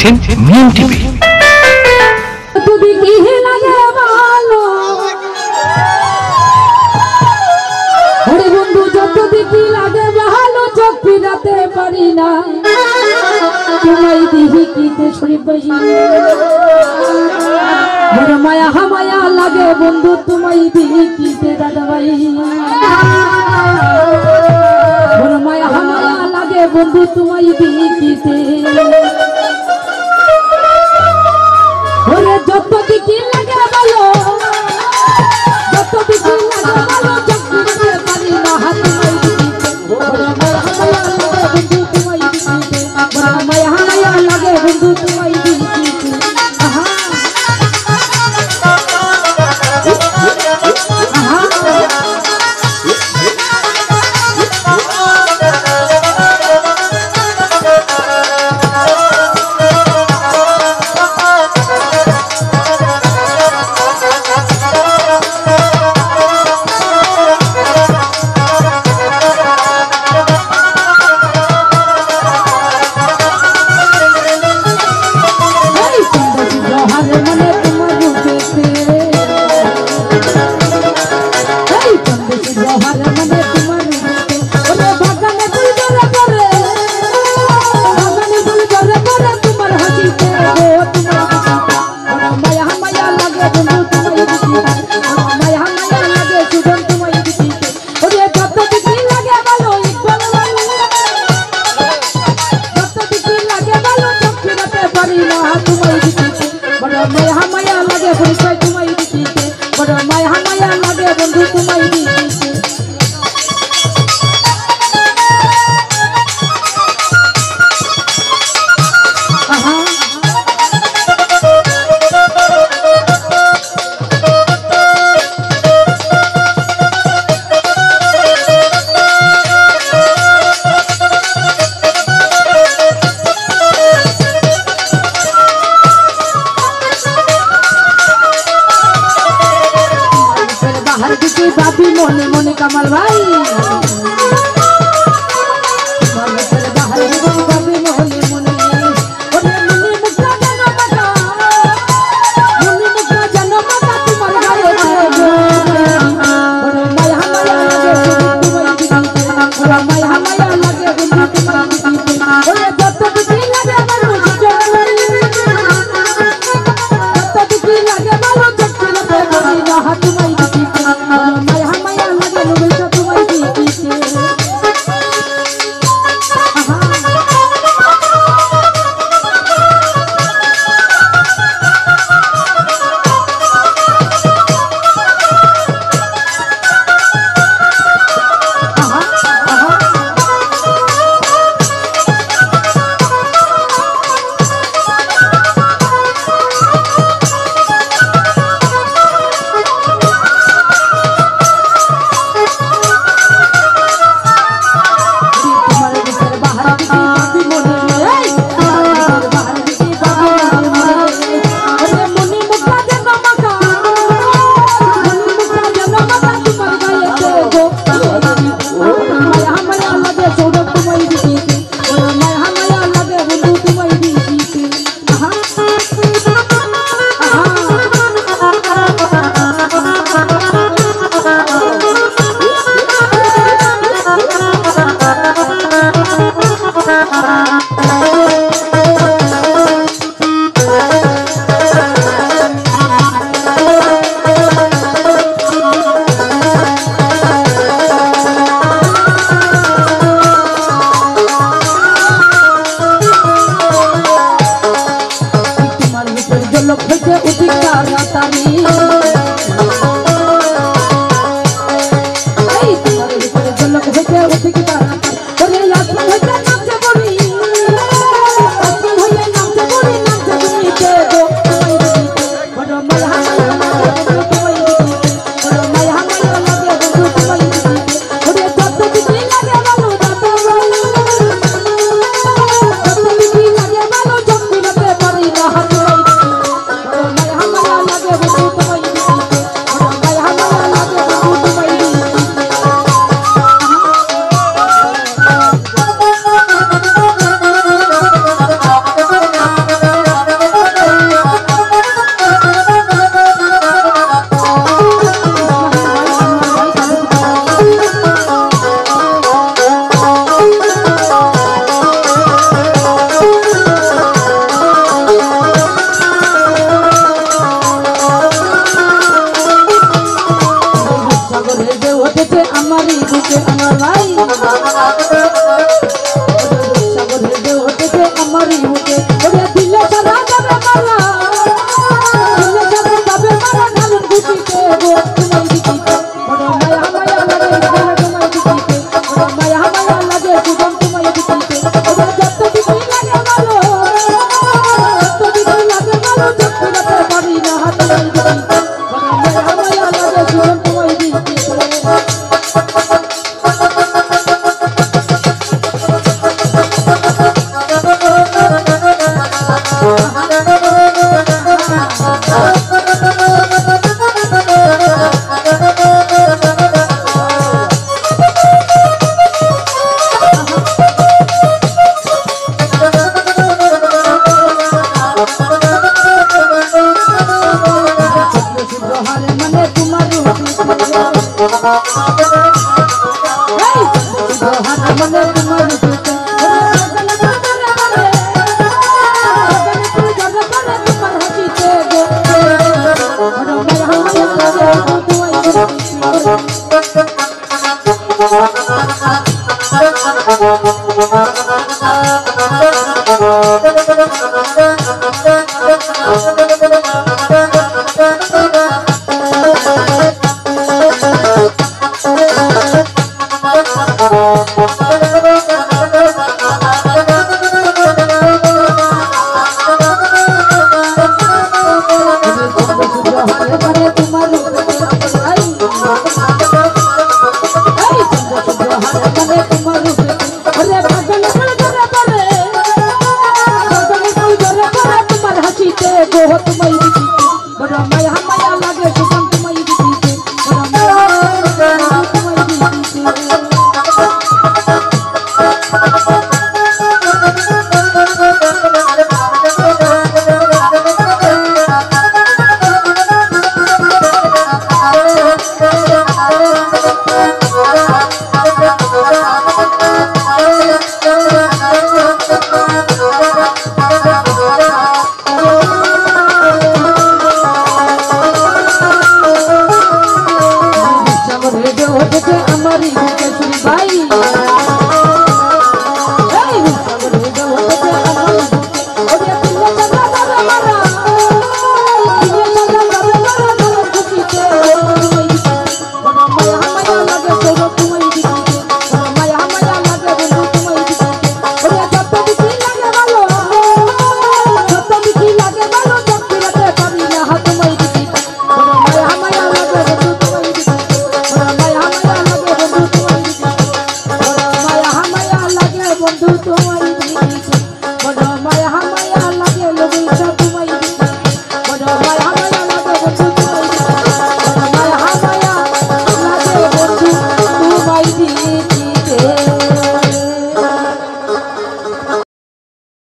দেখছেন মিম টিভি। বন্ধু যত দেখি লাগে ভালো চোখ ফিরাতে পারি না তোমায় দিহি কিতে শরীফ বড় মায়া হামায়া লাগে বন্ধু তোমায় দিহি কিতে দাদা ভাই বড় মায়া হামায়া লাগে বন্ধু তোমায় দিহি কিতে ওরে যত দেখি লাগে ভালো যত দেখি লাগে ভালো চোখ ফিরাতে পারি না হাত তোমায় দিতে বড় মায়া হামায়া লাগে বন্ধু তোমায় দিতে বড় মায়া হামায়া লাগে বন্ধু তোমায় দিতে बाबी मोने मोने कमल भाई बाबी मोने मोने मुक्ता जनो मका जनो मका तुम्हार गाये बड़ो माया हमाया लगे तुम्हार ओरे जत बिकी लगे मारो जत बिकी लगे मारो जत लगे बड़ी ना हाथ माई তোমায় বড় মায়া মায়া লাগে